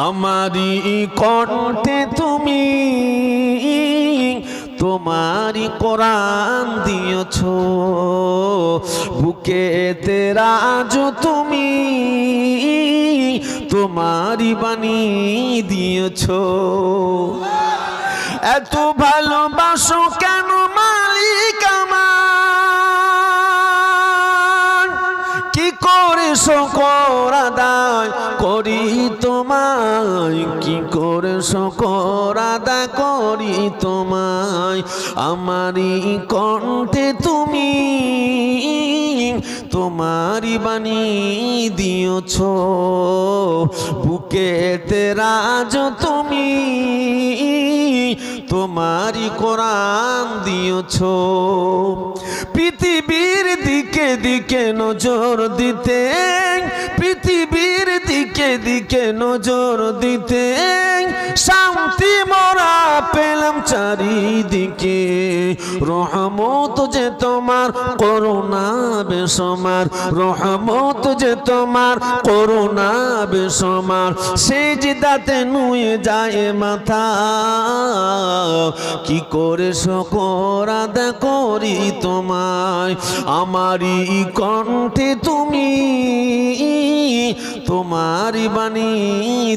আমারি কণ্ঠে তুমি তোমারি কোরআন দিয়েছ, বুকেতে রাজ তুমি তোমারি বাণী দিয়েছ। এত ভালোবাসো কেন মালিক আমার, কি করে শুকর আদায় করি তোমায়, কি করে শুকর আদায় করি তোমায়। আমারি কণ্ঠে তুমি তোমারি বাণী দিয়েছ, বুকেতে রাজ তুমি তোমারি কোরআন দিয়েছ। পৃথিবীর দিকে দিকে নজর দিতে, পৃথিবীর দিকে দিকে নজর দিতে, শান্তি মোরা পেলাম চারিদিকে। রহমত যে তোমার, করুণা বেসমার, রহমত যে তোমার, করুণা বেসমার। সেজদাতে নুয়ে যায় মাথা, কি করে শুকর আদায় করি তোমায়। আমারি কণ্ঠে তুমি তোমারি বাণী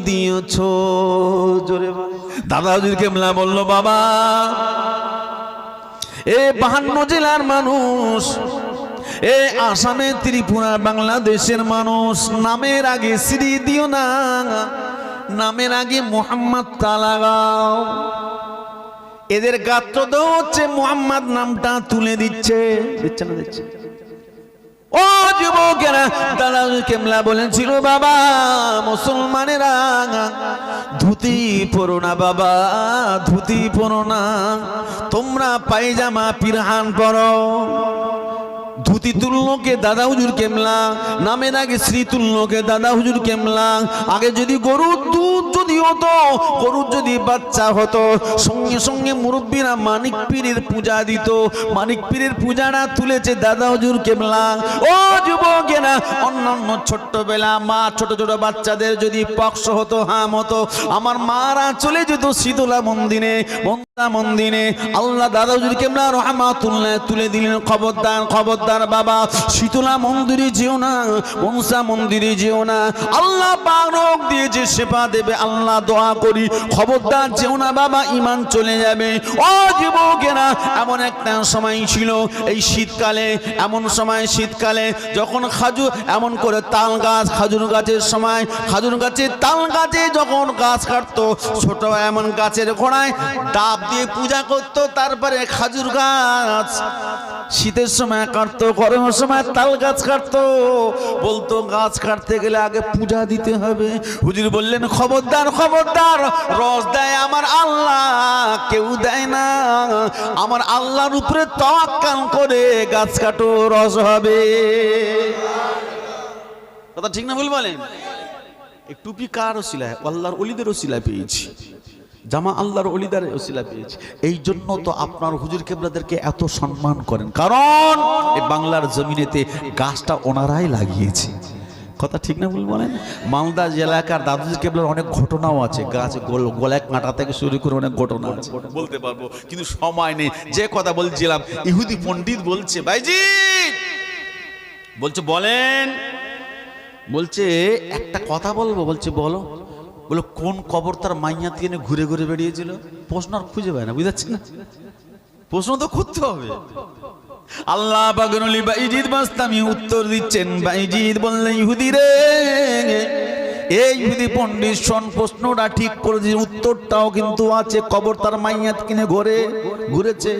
দিয়েছ। জোরে দাদা হুজুর কেবলা বলল, বাবা এ 52 জেলার মানুষ, এ আসামে, ত্রিপুরা, বাংলাদেশের মানুষ, নামের আগে শ্রী দিও না, নামের আগে মোহাম্মদ তা লাগাও। এদের গাত্র হচ্ছে মোহাম্মদ নামটা তুলে দিচ্ছে, দিচ্ছে না দিচ্ছে। ও যুবকেরা, দাদা কেমলা বলেছিল, বাবা মুসলমানেরা ধুতি পরো না, বাবা ধুতি পরো না, তোমরা পায়জামা পিরহান পরো। ধুতি তুল্যকে দাদা হুজুর কেমলা, নামের আগে শ্রী তুল্যকে দাদা হুজুর কেমলা। আগে যদি গরুর দুধ যদি হতো, গরুর যদি বাচ্চা হতো, সঙ্গে সঙ্গে মুরব্বীরা মানিক পীরের পূজা দিত। মানিক পীরের পূজাটা তুলেছে দাদা হুজুর কেমলা। ও যুবকেরা, অন্যান্য ছোট্টবেলা মা ছোট ছোট বাচ্চাদের যদি পক্স হতো, হাম হতো, আমার মারা চলে যেত শীতলা মন্দিরে, মন্দিরে। আল্লাহ দাদা হুজুর কেমলা রহমাতুল্লাহ তুলে দিলেন, খবরদার খবরদার বাবা, শীতলা মন্দিরে যেও না, মনসা মন্দিরে যেও না। আল্লাহ পাক রোগ দিয়েছে, সেবা দেবে, আল্লাহ দোয়া করি, খবরদার যেও না বাবা, ঈমান চলে যাবে। ও যুবকেরা, এমন একটা সময় ছিল এই শীতকালে, এমন সময় শীতকালে যখন খাজুর এমন করে তাল গাছ, খাজুর গাছের সময়, খাজুর গাছে তাল গাছে যখন গাছ কাটতো, ছোট এমন গাছের গোড়ায় ডাব দিয়ে পূজা করতো, তারপরে খাজুর গাছ শীতের সময় কাটতো, গরমের সময় তাল গাছ কাটতো। বলতো গাছ কাটতে গেলে আগে পূজা দিতে হবে। হুজুর বললেন, খবরদার খবরদার, রস দেয় আমার আল্লাহ, কেউ দেয় না। আমার আল্লাহর উপরে তাওয়াক্কুল করে গাছ কাটো, রস হবে। কথা ঠিক না ভুল বলেন? এই টুপি কার ওসিলায়? আল্লাহর ওলিদের ওসিলায় পেয়েছি, জামা আল্লাহর ওলিদের ওসিলায় পেয়েছি। এই জন্য তো আপনার হুজুর কেবলাদেরকে এত সম্মান করেন, কারণ এই বাংলার জমিনেতে গাছটা ওনারাই লাগিয়েছে। কথা ঠিক না ভুল বলেন? মালদা এলাকার দাদুজি কেবলার অনেক ঘটনাও আছে, গাছ গলায় কাঁটা থেকে শুরু করে অনেক ঘটনা আছে, বলতে পারবো, কিন্তু সময় নেই। যে কথা বলছিলাম, ইহুদি পণ্ডিত বলছে, ভাইজি বলছে, বলেন, বলছে একটা কথা বলবো, বলছে বলো। বলো, কোন কবর তার মাইয়া দিয়ে ঘুরে ঘুরে বেরিয়েছিল? প্রশ্ন আর খুঁজে পায় না, বুঝাচ্ছি না? প্রশ্ন তো করতে হবে। আল্লাহ পাকের ওলি বাইজিদ বাস্তামি উত্তর দিচ্ছেন। বাইজিদ বললেন, ইহুদি রে, এই ইহুদি পণ্ডিত শোন, প্রশ্নটা ঠিক করে দিয়ে উত্তরটাও কিন্তু আছে। কবর তার মাইয়াত কিনে ঘুরেছে।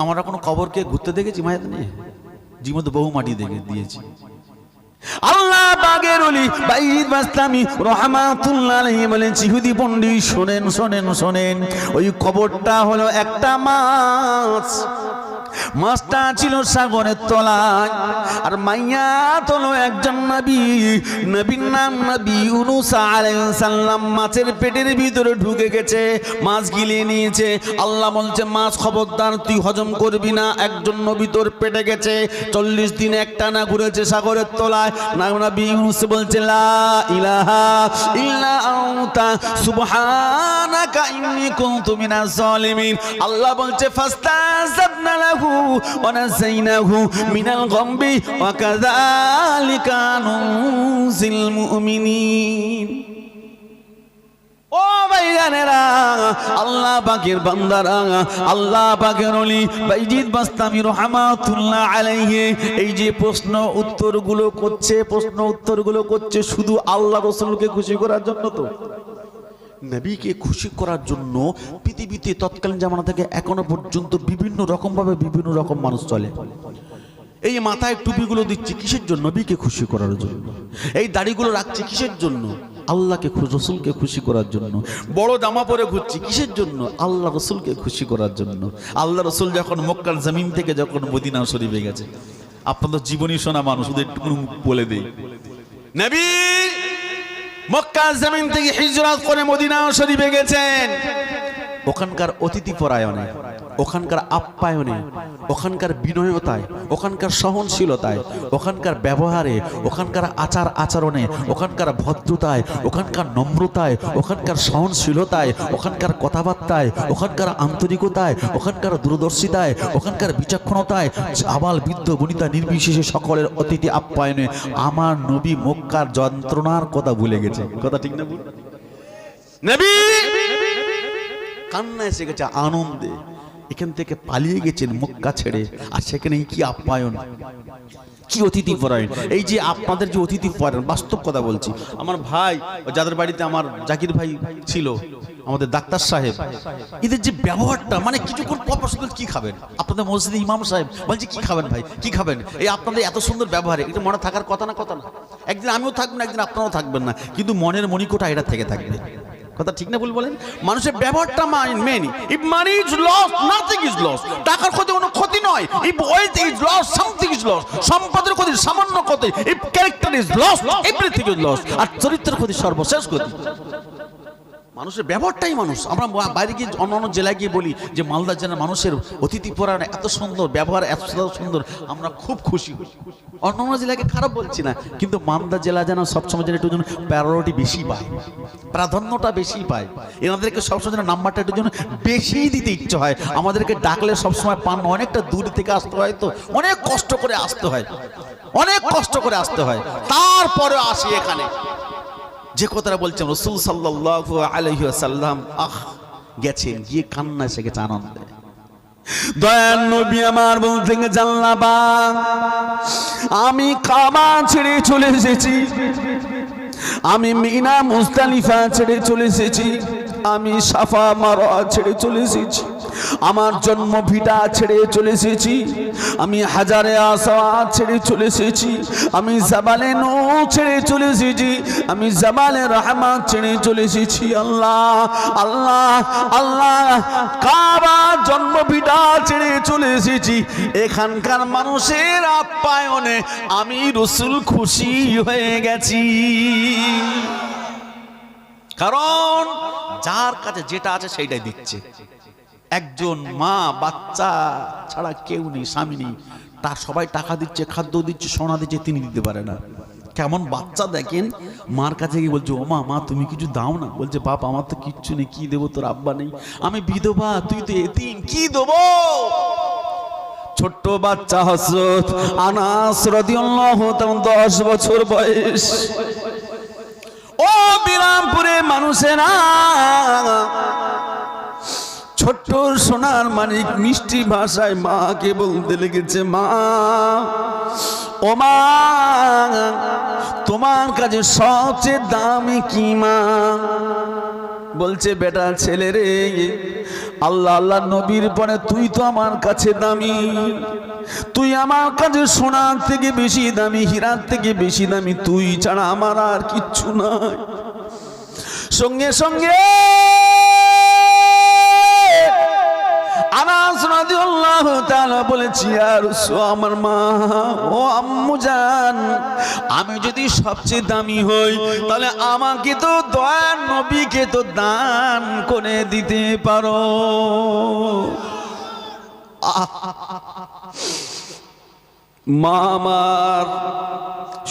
আমরা কোনো কবরকে ঘুরতে দেখেছি মাইয়াত নিয়ে? জীবনে বহু মাটি দেখে দিয়েছি। আল্লাহ পাকের ওলি বাইজিদ বাস্তামি রাহমাতুল্লাহ আলাইহি বলেন, ইহুদি পণ্ডিত শোনেন শোনেন শোনেন, ওই কবরটা হলো একটা মাছ। মাছটা ছিল সাগরের তলায়, আর মাইয়া হলো একজন নবী, নবীর নাম নবী ইউনূস আলাইহিস সালাম। মাছের পেটের ভিতরে ঢুকে গেছে, মাছ গিলে নিয়েছে। আল্লাহ বলছে মাছ খবরদার তুই হজম করবি না, একজন নবী তোর পেটে গেছে। 40 দিন একটানা ঘুরেছে সাগরের তলায়। নবী ইউনূস বলছে লা ইলাহা ইল্লা আনতা সুবহানাকা ইন্নী কুনতু মিনাজ জালিমিন। আল্লাহ বলছে ফাস্তাজাবনা লাহু ওয়া নাযাইনাহু মিনাল গামবি ওয়া কাযালিকা নুজিল মুমিনিন। ও ভাইজানেরা, আল্লাহ পাকের বান্দারা, আল্লাহ পাকের ওলি বাইজিদ বাস্তামি রাহমাতুল্লাহ আলাইহি এই যে প্রশ্ন উত্তরগুলো করছে শুধু আল্লাহ রাসূলকে খুশি করার জন্য। তো নবীকে খুশি করার জন্য পৃথিবীতে তৎকালীন জামানা থেকে এখনো পর্যন্ত বিভিন্ন রকমভাবে বিভিন্ন রকম মানুষ চলে। এই মাথায় টুপিগুলো দিচ্ছে কিসের জন্য? নবীকে খুশি করার জন্য। এই দাড়িগুলো রাখছে কিসের জন্য? আল্লাহকে রসুলকে খুশি করার জন্য। বড় জামা পরে ঘুরছি কিসের জন্য? আল্লাহ রসুলকে খুশি করার জন্য। আল্লাহ রসুল যখন মক্কার জমিন থেকে যখন মদিনা শরীফে গেছে, আপনাদের জীবনী শোনা মানুষ, ওদের একটু বলে দেই, নবী মক্কার জমিন থেকে হিজরত করে মদিনা শরীফে গেছেন। ওখানকার অতিথি পরায়ণে, ওখানকার আপ্যায়নে, ওখানকার বিনয়তায়, ওখানকার সহনশীলতায়, ওখানকার ব্যবহারে, ওখানকার আচার আচরণে, ওখানকার ভদ্রতায়, ওখানকার নম্রতায়, ওখানকার সহনশীলতায়, ওখানকার কথাবার্তায়, ওখানকার আন্তরিকতায়, ওখানকার দূরদর্শিতায়, ওখানকার বিচক্ষণতায়, আবাল বৃদ্ধ বনিতা নির্বিশেষে সকলের অতিথি আপ্যায়নে আমার নবী মক্কার যন্ত্রণার কথা ভুলে গেছে। কথা ঠিক না? নবী কান্না এসে গেছে আনন্দে, এখান থেকে পালিয়ে গেছেন মক্কা ছেড়ে, আর সেখানে কি আপ্যায়ন, কি অতিথি পরায়ণ। এই যে আপনাদের যে অতিথি পরায়ণ, বাস্তব কথা বলছি, আমার ভাই যাদের বাড়িতে আমার জাকির ভাই ছিল, আমাদের ডাক্তার সাহেব, এদের যে ব্যবহারটা, মানে কিছুক্ষণ পর কি খাবেন, আপনাদের মসজিদে ইমাম সাহেব বলছে কি খাবেন ভাই, কি খাবেন, এই আপনাদের এত সুন্দর ব্যবহারে এটা মনে থাকার কথা না? কথা না? একদিন আমিও থাকবেন, একদিন আপনারাও থাকবেন না, কিন্তু মনের মণিকোটা এটা থেকে থাকবে। কথা ঠিক না ভুল বলেন? মানুষের ব্যবহারটা main. If money is loss, nothing is loss. টাকার ক্ষতি কোনো ক্ষতি নয়। If wealth is loss, something is loss. সম্পদের ক্ষতি সামান্য ক্ষতি। If character is loss, everything is loss. আর চরিত্রের ক্ষতি সর্বশেষ ক্ষতি। মানুষের ব্যবহারটাই মানুষ। আমরা বাইরে গিয়ে অন্যান্য জেলায় গিয়ে বলি যে মালদা জেলার মানুষের অতিথি পরায়ণ এত সুন্দর, ব্যবহার এত সুন্দর, আমরা খুব খুশি। অন্যান্য জেলাকে খারাপ বলছি না, কিন্তু মালদা জেলা যেন সবসময় যেন একটু প্রায়োরিটি বেশি পায়, প্রাধান্যটা বেশি পায়। এনাদেরকে সবসময় যেন নাম্বারটা একটু যেন বেশি দিতে ইচ্ছে হয়। আমাদেরকে ডাকলে সবসময় পান না, অনেকটা দূর থেকে আসতে হয়, তো অনেক কষ্ট করে আসতে হয়, অনেক কষ্ট করে আসতে হয়, তারপরে আসি এখানে। যে কথাটা বলছেন রাসূল সাল্লাল্লাহু আলাইহি ওয়াসাল্লাম গেছেন, গিয়ে কান্না এসে গেছে আনন্দে। দয়ার নবী আমার বলতেন জাল্লাবা, আমি কাবা ছেড়ে চলে এসেছি, আমি মিনা মুজদালিফা ছেড়ে চলে এসেছি, আমি সাফা মারওয়া ছেড়ে চলে এসেছি, আমার জন্ম ভিটা ছেড়ে চলে এসেছি, আমি হাজারে আসওয়াদ ছেড়ে চলে এসেছি, আমি জাবালে নূর ছেড়ে চলে এসেছি, আমি জাবালে রহমত ছেড়ে চলে এসেছি। আল্লাহ আল্লাহ আল্লাহ, কাবা জন্ম ভিটা ছেড়ে চলে এসেছি। এখানকার মানুষের আপ্যায়নে আমি রাসূল খুশি হয়ে গেছি। কারণ যার কাছে যেটা আছে সেইটাই দিচ্ছে। একজন মা বাচ্চা ছাড়া কেউ নেই, স্বামী নেই, তার সবাই টাকা দিচ্ছে, খাদ্য দিচ্ছে, সোনা দিচ্ছে, তিনি দিতে পারে না। কেমন বাচ্চা দেখেন, মার কাছে গিয়ে বলছে ও মা, মা তুমি কিছু দাও না। বলছে বাপ আমার তো কিচ্ছু নেই, কি দেবো, তোর আব্বা নেই, আমি বিধবা, তুই তো এতিম, কি দেবো। ছোট্ট বাচ্চা হযরত আনাস রাদিয়াল্লাহু তাআলা 10 বছর বয়স। ও বিরামপুরে মানুষেরা, ছোট্ট সোনার মানিক মিষ্টি ভাষায় মাকে বলতে লেগেছে, মা ও মা, তোমার কাছে সবচেয়ে দামি কি মা? বলছে বেটা ছেলে রে, আল্লাহ আল্লাহ নবীর পরে তুই তো আমার কাছে দামি, তুই আমার কাছে সোনার থেকে বেশি দামি, হীরার থেকে বেশি দামি, তুই ছাড়া আমার আর কিচ্ছু নাই। সঙ্গে সঙ্গে আনাস রাদিয়াল্লাহু রাদিয়াল্লাহু তাআলা বলেছি, ইয়া রাসূল, আমার মা ও আম্মু জান, আমি যদি সবচেয়ে দামি হই তাহলে আমাকে তো দয়ার নবীকে তো দান করে দিতে পারো। মা আমার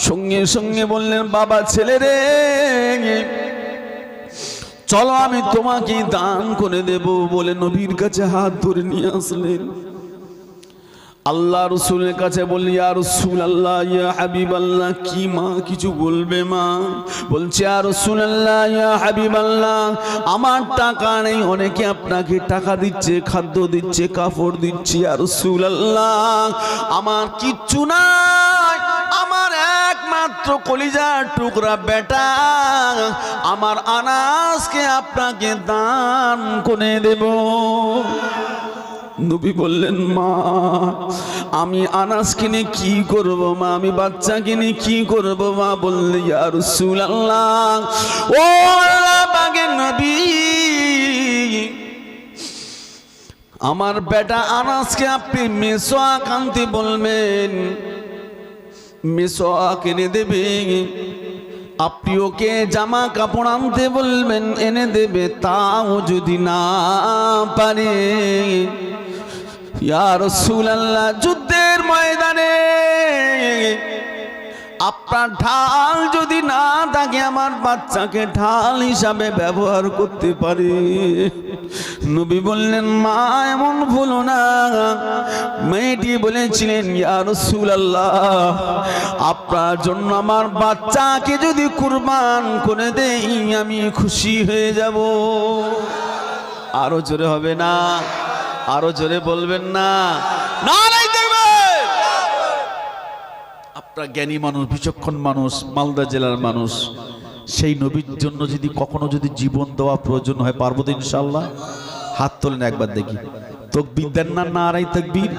সঙ্গে সঙ্গে বললেন, বাবা ছেলে রে, চলো আমি তোমাকে দান করে দেব বলে নবীর কাছে হাত ধরে নিয়ে আসলেন। আল্লাহ রসুলের কাছে বললি, ইয়া রাসূলুল্লাহ, ইয়া হাবিবাল্লাহ, কি মা কিছু বলবে? মা বলছে, ইয়া রাসূলুল্লাহ, ইয়া হাবিবাল্লাহ, আমার টাকা নেই, অনেকে আপনাকে টাকা দিচ্ছে, খাদ্য দিচ্ছে, কাপড় দিচ্ছে, ইয়া রাসূলুল্লাহ আমার কিচ্ছু নাই, আমার একমাত্র কলিজার টুকরা বেটা আমার আনাসকে আপনাকে দান করে দেব। নবী বললেন, মা আমি আনাসকে নিয়ে কি করব? মা আমি বাচ্চাকে নিয়ে কি করব? মা বললেন, ইয়া রাসূলুল্লাহ, ও আল্লাহ পাকের নবী, আমার বেটা আনাসকে আপনি মেসওয়াক আনতে বলবেন, মেসওয়াক এনে দেবে। আপনি ওকে জামা কাপড় আনতে বলবেন, এনে দেবে। তাও যদি না পারে, ইয়া রাসূলুল্লাহ, যুদ্ধের ময়দানে আপনার ঢাল যদি না থাকে, আমার বাচ্চাকে ঢাল হিসাবে ব্যবহার করতে পারে। নবী বললেন, মা এমন বলো না। মেয়েটি বলেছিলেন, ইয়া রাসূলুল্লাহ, আপনার জন্য আমার বাচ্চাকে যদি কুরবান করে দেই আমি খুশি হয়ে যাব। আরো জোরে হবে না? আরো জোরে বলবেন না? নারায়ে তাকবীর। আপনারা জ্ঞানী মানুষ, বিচক্ষণ মানুষ, মালদা জেলার মানুষ, সেই নবীর জন্য যদি কখনো যদি জীবন দেওয়া প্রয়োজন হয়, পারবো তো ইনশাআল্লাহ? হাত তোলেন একবার দেখি। তাকবীর দেন না? নারায়ে তাকবীর।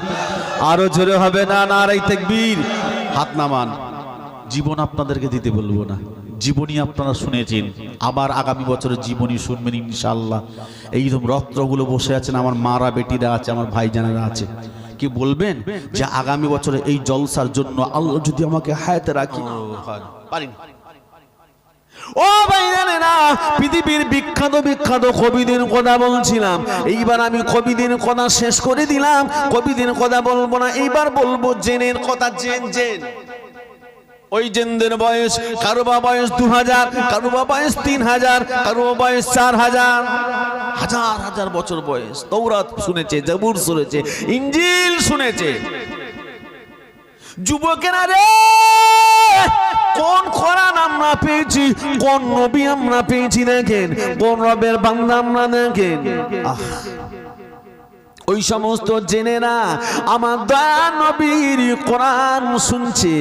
আরো জোরে হবে না? নারায়ে তাকবীর। হাত নামান। জীবন আপনাদেরকে দিতে বলবো না, জীবনী আপনারা শুনেছেন, আবার আগামী বছরের জীবনী শুনবেন ইনশাআল্লাহ। এইরকম রত্নগুলো বসে আছেন, আমার মারা বেটিরা আছে, আমার ভাইজানেরা আছে, কি বলবেন যে আগামী বছরে এই জলসার জন্য আল্লাহ যদি আমাকে হায়াতে রাখি। পারি না। ও ভাইজানেরা, পৃথিবীর বিখ্যাত বিখ্যাত কবিদের কথা বলছিলাম, এইবার আমি কবিদের কথা শেষ করে দিলাম। কবিদের কথা বলবো না, এইবার বলবো জেনের কথা। জেন জেন ওই জেনদের বয়স, কারো বা বয়স 2000, কারো বা বয়স 3000, কারো বয়স 4000, হাজার হাজার বছর বয়স। তৌরাত শুনেছে, জবুর শুনেছে, ইনজিল শুনেছে। যুবকেরা রে, কোন কোরআন আমরা পেয়েছি, কোন নবী আমরা পেয়েছি দেখেন, কোন রবের বান্দা আমরা দেখেন। ওই সমস্ত জেনেরা আমার দয়ার নবীর কোরআন শুনছে,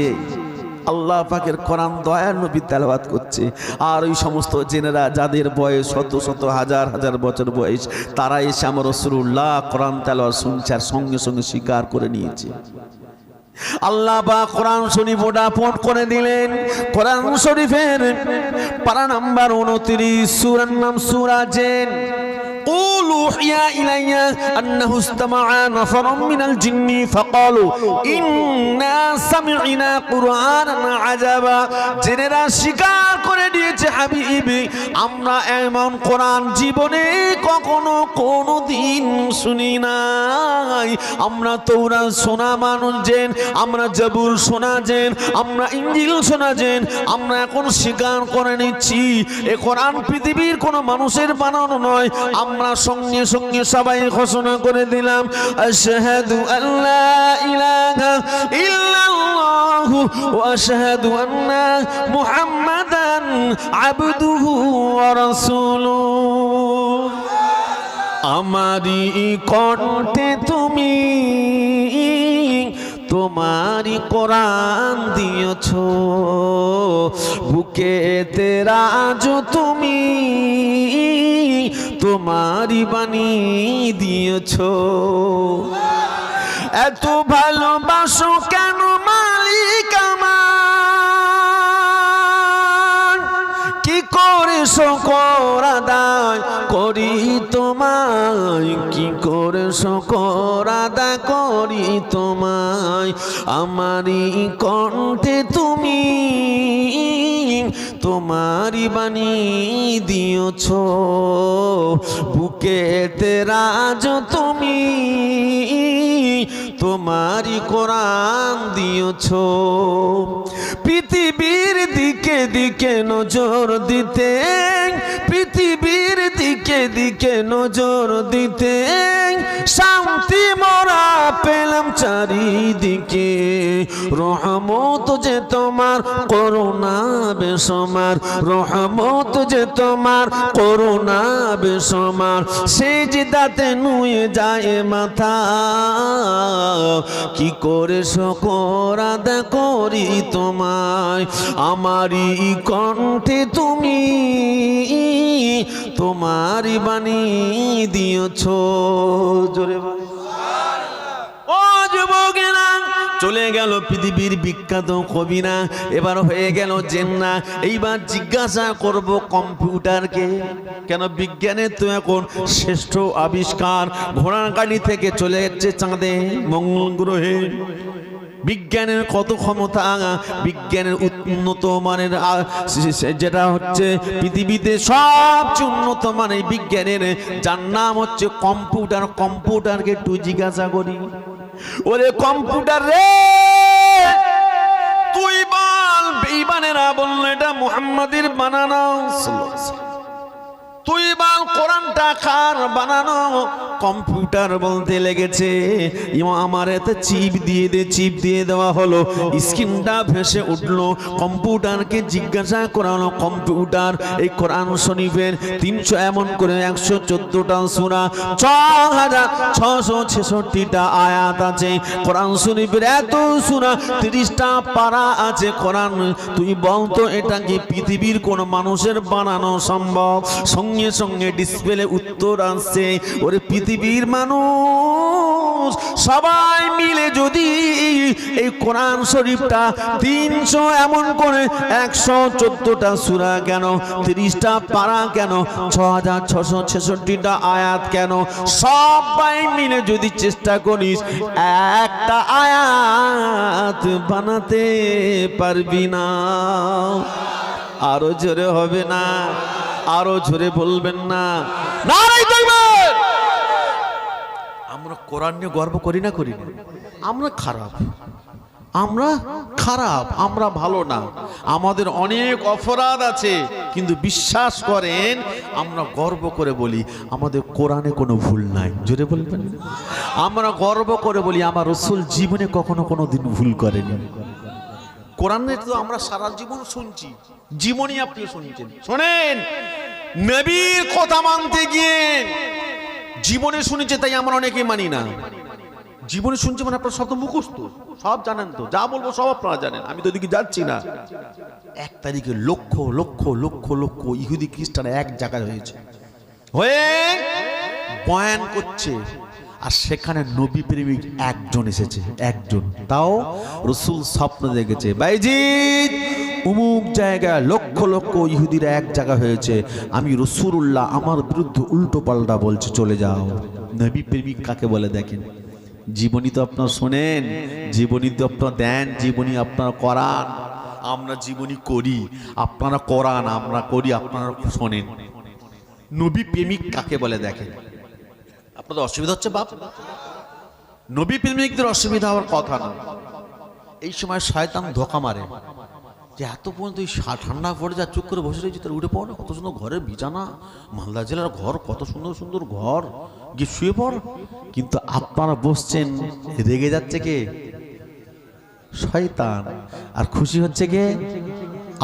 আল্লাহ পাকের কোরআন দয়ার নবী তেলাওয়াত করছে। আর ওই সমস্ত জেনেরা যাদের বয়স শত শত হাজার হাজার বছর বয়স, তারা এসে আমার রাসূলুল্লাহ কোরআন তেলাওয়াত শুনছে আর সঙ্গে সঙ্গে স্বীকার করে নিয়েছে। আল্লাহ পাক কোরআন শরীফ ওটা করে দিলেন। কোরআন শরীফের পারা নাম্বার 29, সূরার নাম সূরা জিন। قل أوحي إلي أنه استمع نفر من الجن فقالوا إنا سمعنا قرآنا عجبا। জেনেরা স্বীকার করে দিয়েছে, হাবিবি আমরা এমন কোরআন জীবনে কখনো কোনোদিন শুনি নাই। আমরা তৌরাত শোনা মানুষ জেন, আমরা জবুর শোনা জেন, আমরা ইনজিল শোনা জেন, আমরা এখন স্বীকার করে নিচ্ছি এ কোরআন পৃথিবীর কোনো মানুষের বানানো নয়। আমরা সঙ্গে সঙ্গে সবাই ঘোষণা করে দিলাম, আশহাদু আল্লা ইলাহা ইল্লাল্লাহু ওয়া আশহাদু আন্না মুহাম্মাদান আবদুহু ওয়া রাসূলুহু। আমারি কণ্ঠে তুমি তোমারি কোরআন দিয়েছ, বুকেতে রাজ তুমি তোমারি বাণী দিয়েছ। এত ভালোবাসো কেন মালিক আমার, কি করে শুকর আদায় করি তোমায়, কি করে শুকর আদায় করি তোমায়। আমারই কণ্ঠে তুমি তোমারই বাণী দিয়েছ, বুকেতে রাজ তুমি তোমারই কোরআন দিয়েছ। পৃথিবীর দিকে দিকে নজর দিতে, পৃথিবীর দিকে দিকে নজর দিতে, শান্তি মোরা পেলাম চারিদিকে। রহমত যে তোমার, করুণা বেসমার, রহমত যে তোমার, করুণা বেসমার। সিজদাতে নুয়ে যায় মাথা, কি করে শুকর আদায় করি তোমায়। আমারই কণ্ঠে তুমি তোমারই বাণী দিয়েছ। জোরে বল। ও যুবকেরা, চলে গেল পৃথিবীর বিখ্যাত কবিরা, এবার হয়ে গেল জেন্না। এইবার জিজ্ঞাসা করব কম্পিউটারকে, কেন বিজ্ঞানের তো এখন শ্রেষ্ঠ আবিষ্কার। ঘোড়ার গাড়ি থেকে চলে যাচ্ছে চাঁদে, মঙ্গল গ্রহে। বিজ্ঞানের কত ক্ষমতা, বিজ্ঞানের উন্নত মানের যেটা হচ্ছে পৃথিবীতে সবচেয়ে উন্নত মানের বিজ্ঞানের, যার নাম হচ্ছে কম্পিউটার। কম্পিউটারকে একটু জিজ্ঞাসা করি, ওরে কম্পিউটার রে, তুই বল, বেঈমানেরা বলল এটা মুহাম্মাদের বানানো। তুই বল কোরআনটা কার বানানো? কম্পিউটার বলতে লেগেছে আমার এতে চিপ দিয়ে দে। চিপ দিয়ে দেওয়া হলো, স্ক্রিনটা ভেসে উঠলো। কম্পিউটারকে জিজ্ঞাসা করানো, কম্পিউটার এই কোরআন শরীফের 300 এমন করে 114টা সূরা, 6666টা আয়াত আছে কোরআন শরীফের। এত সূরা, 30টা পারা আছে কোরআন। তুই বলতো এটা কি পৃথিবীর কোন মানুষের বানানো সম্ভব? সঙ্গে সঙ্গে ডিসপ্লে উত্তর আসছে, ওরে পৃথিবীর মানুষ সবাই মিলে যদি এই কোরআন শরীফটা 300 এমন করে 114টা সূরা কেন, 30টা পারা কেন, 6666টা আয়াত কেন, সবাই মিলে যদি চেষ্টা করিস, একটা আয়াত বানাতে পারবি না। আরো জোরে হবে না? আরো জোরে বলবেন না? নারে তাকবীর! আমরা কোরআন নিয়ে গর্ব করি না, করি না? আমরা খারাপ, আমরা খারাপ, আমরা ভালো না, আমাদের অনেক অপরাধ আছে, কিন্তু বিশ্বাস করেন আমরা গর্ব করে বলি আমাদের কোরআনে কোনো ভুল নাই। জোরে বলবেন? আমরা গর্ব করে বলি আমার রাসূল জীবনে কখনো কোনো দিন ভুল করেনি। কোরআনে তো আমরা সারা জীবন শুনছি, জীবনই আপনি শুনছেন। শোনেন, নবীর কথা মানতে গিয়ে জীবনে শুনেছে তাই আমরা অনেকেই মানি না। জীবনে শুনছে মানে আপনারা সব তো মুখস্থ, সব জানেন, তো যা বলবো সব আপনারা জানেন। আমি তো ওদিকে যাচ্ছি না। 1 তারিখে লক্ষ লক্ষ লক্ষ লক্ষ ইহুদি খ্রিস্টান এক জায়গায় হয়েছে, হয়ে বয়ান করছে, আর সেখানে নবী প্রেমিক একজন এসেছে, একজন, তাও রাসূল স্বপ্ন দেখেছে, বাইজিৎ অমুক জায়গায় লক্ষ লক্ষ ইহুদিরা এক জায়গা হয়েছে, আমি রাসূলুল্লাহ আমার বিরুদ্ধে উল্টো পাল্টা বলছে, চলে যাও। নবী প্রেমিক কাকে বলে দেখেন? জীবনী তো আপনারা শোনেন, জীবনী তো আপনারা দেন, জীবনী আপনারা করান, আমরা জীবনী করি, আপনারা করান, আমরা করি, আপনারা শোনেন। নবী প্রেমিক কাকে বলে দেখেন? আপনাদের অসুবিধা হচ্ছে বাপ? নবী প্রেমিকদের অসুবিধা হওয়ার কথা না। এই সময় শয়তান ধোঁকা মারে যে এত পর্যন্ত ঠান্ডা পড়ে যা, চুপ করে বসে রয়েছে, তার উঠে পড়ো না, কত সুন্দর ঘরের বিছানা, মালদা জেলার ঘর, কত সুন্দর সুন্দর ঘর, গিয়ে শুয়ে পড়। কিন্তু আপনারা বসছেন, রেগে যাচ্ছে কে? শয়তান। আর খুশি হচ্ছে কে?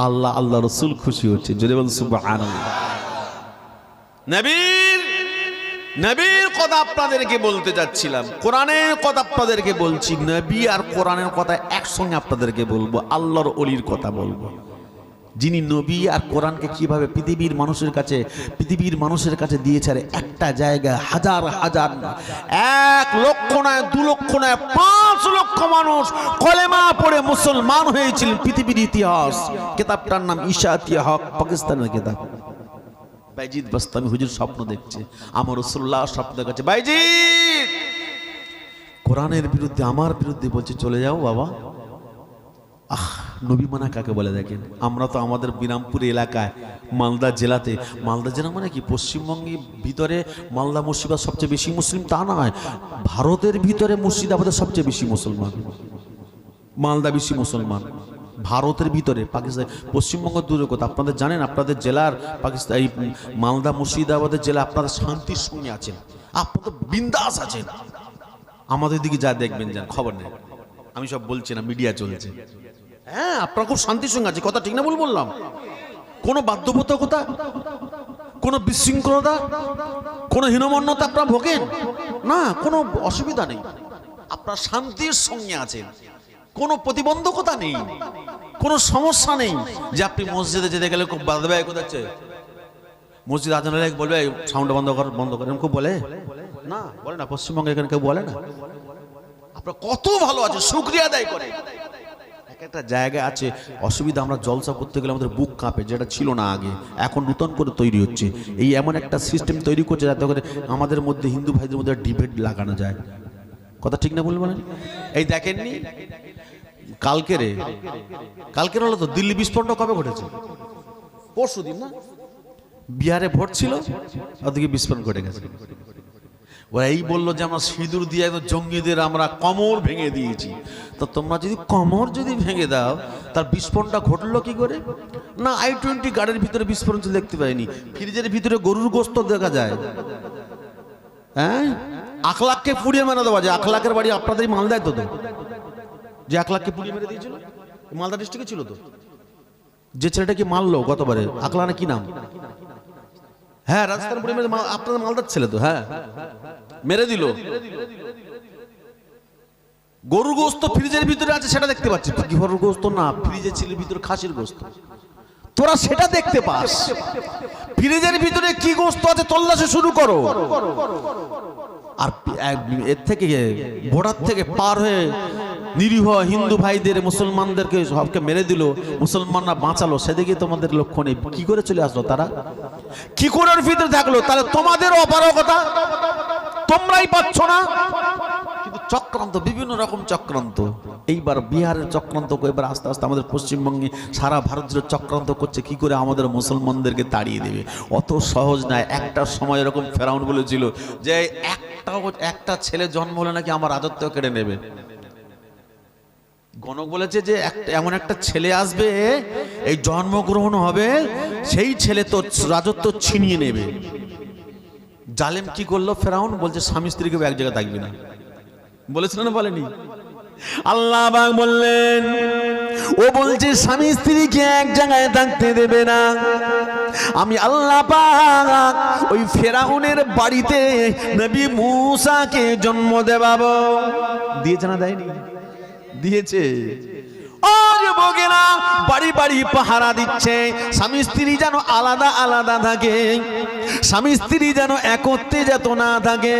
আল্লাহ, আল্লাহ রাসূল খুশি হচ্ছে। জোরে বলুন সুবহানাল্লাহ। নবীর কথা আপনাদেরকে বলতে যাচ্ছিলাম, কোরআনের কথা আপনাদেরকে বলছি। নবী আর কোরআনের কথা একসঙ্গে আপনাদেরকে বলবো, আল্লাহর ওলির কথা বলবো, যিনি নবী আর কোরআনকে কিভাবে পৃথিবীর মানুষের কাছে দিয়েছে। একটা জায়গায় হাজার হাজার, 1 লক্ষ নয়, 2 লক্ষ নয়, 5 লক্ষ মানুষ কলেমা পড়ে মুসলমান হয়েছিলেন। পৃথিবীর ইতিহাস, কিতাবটার নাম ইশাআতিয়াত হক, পাকিস্তানের কিতাব। বাইজিদ বাস্তামি হুজুর স্বপ্ন দেখছে, আমার রাসূলুল্লাহ স্বপ্ন দেখাচ্ছে, বাইজিদ কোরআনের বিরুদ্ধে, আমার বিরুদ্ধে, বলছে চলে যাও বাবা। নবী মানা কাকে বলে দেখেন? আমরা তো আমাদের বিরামপুর এলাকায়, মালদা জেলাতে, মালদা জেলা মানে কি পশ্চিমবঙ্গের ভিতরে মালদা মুর্শিদাবাদ সবচেয়ে বেশি মুসলিম তা নয়, ভারতের ভিতরে মুর্শিদাবাদের সবচেয়ে বেশি মুসলমান, মালদা বেশি মুসলমান ভারতের ভিতরে। পাকিস্তান পশ্চিমবঙ্গ দূরের কথা, আপনাদের জানেন আপনাদের জেলার পাকিস্তান এই মালদা মুর্শিদাবাদের জেলা আপনারা শান্তির সঙ্গে আছেন, আপনাদের বিন্দাস আছেন। আমাদের দিকে যা দেখবেন যান, খবর নেই, আমি সব বলছি না, মিডিয়া চলছে। হ্যাঁ, আপনারা খুব শান্তির সঙ্গে আছে, কথা ঠিক না ভুল বললাম? কোনো বাধ্যবাধকতা, কোনো বিশৃঙ্খলতা, কোনো হীনমন্যতা আপনারা ভোগেন না, কোনো অসুবিধা নেই, আপনারা শান্তির সঙ্গে আছেন, কোনো প্রতিবন্ধকতা নেই, কোনো সমস্যা নেই যে আপনি মসজিদে যেতে গেলে খুব বাধা ব্যয় করছে, মসজিদ আজান হলে বলবে সাউন্ড বন্ধ কর, বন্ধ করেন, খুব বলে না, বলে না, পশ্চিমবঙ্গে এখানে কেউ বলে না। আপনারা কত ভালো আছে, শুকরিয়া আদায় করে। একটা জায়গা আছে অসুবিধা, আমরা জলসা করতে গেলে আমাদের বুক কাঁপে, যেটা ছিল না আগে, এখন নতুন করে তৈরি হচ্ছে। এই এমন একটা সিস্টেম তৈরি করছে যাতে করে আমাদের মধ্যে, হিন্দু ভাইদের মধ্যে ডিবেট লাগানো যায়, কথা ঠিক না বলবেন? এই দেখেননি কালকের হলো তো দিল্লি বিস্ফোরণ কবে ঘটেছে? পরশু দিন না? বিহারে ভোট ছিল, ওদিকে বিস্ফোরণ ঘটে গেছে। ওরা এই বললো যে আমরা সিঁদুর দিয়ে জঙ্গিদের আমরা কমর ভেঙে দিয়েছি। তো তোমরা যদি কমর যদি ভেঙে দাও, তার বিস্ফোরণটা ঘটলো কি করে? না, i-20 গাড়ির ভিতরে বিস্ফোরণ দেখতে পাইনি, ফ্রিজের ভিতরে গরুর গোস্ত দেখা যায়। হ্যাঁ, আখলাককে পুড়িয়ে মেরে দেওয়া যায়। আখলাকের বাড়ি আপনাদের মালদায় তো, যে আখলাককে পুড়িয়ে মেরে দিয়েছিল মালদা ডিস্ট্রিক্টে ছিল তো, যে ছেলেটাকে মারলো গতবারে, আখলানা কি নাম? হ্যাঁ, রাজস্থান পুড়িয়ে মেরে, আপনাদের মালদার ছেলে তো, হ্যাঁ মেরে দিল। গরুর গোস্ত ফ্রিজের ভিতরে আছে, সেটা দেখতে পাচ্ছি। গরুর গোস্ত না, ফ্রিজের ছিল ভিতরে খাসির গোস্ত, তোরা সেটা দেখতে পাস। ফ্রিজের ভিতরে কি গোস্ত আছে তল্লাশি শুরু করো। আর এর থেকে বর্ডার থেকে পার হয়ে নিরীহ হিন্দু ভাইদের, মুসলমানদেরকে সবকে মেরে দিল, মুসলমানরা বাঁচালো, সেদিকে তোমাদের লক্ষ্য নেই। কি করে চলে আসলো তারা, কি করে ভিতরে থাকলো? তাহলে তোমাদের অপারগতা, তোমরাই পাচ্ছ না। কিন্তু চক্রান্ত, বিভিন্ন রকম চক্রান্ত, এইবার বিহারের চক্রান্ত, এবার আস্তে আস্তে আমাদের পশ্চিমবঙ্গে, সারা ভারত জুড়ে চক্রান্ত করছে কি করে আমাদের মুসলমানদেরকে তাড়িয়ে দেবে। অত সহজ নয়। একটা সময় এরকম ফেরাউন বলেছিল যে একটা ছেলে জন্ম হলে নাকি আমার রাজত্ব কেড়ে নেবে। গণক বলেছে যে এমন একটা ছেলে আসবে, এই জন্মগ্রহণ হবে, সেই ছেলে তো রাজত্ব ছিনিয়ে নেবে। জালেম কি করলো? ফেরাউন বলছে স্বামী স্ত্রীকে এক জায়গায় থাকবে না, বলেছিল না বলেনি? আল্লাহ পাক বললেন, ও বলছে স্বামী স্ত্রীকে এক জায়গায় থাকতে দেবে না। আমি আল্লাহ পাক ওই ফেরাউনের বাড়িতে নবী মূসাকে জন্ম দেবাবো। দিয়েছে না দেয়নি? দিয়েছে। বাড়ি বাড়ি পাহারা দিচ্ছে, স্বামী স্ত্রী যেন আলাদা আলাদা থাকে, স্বামী স্ত্রী যেন একত্রে যেত না থাকে।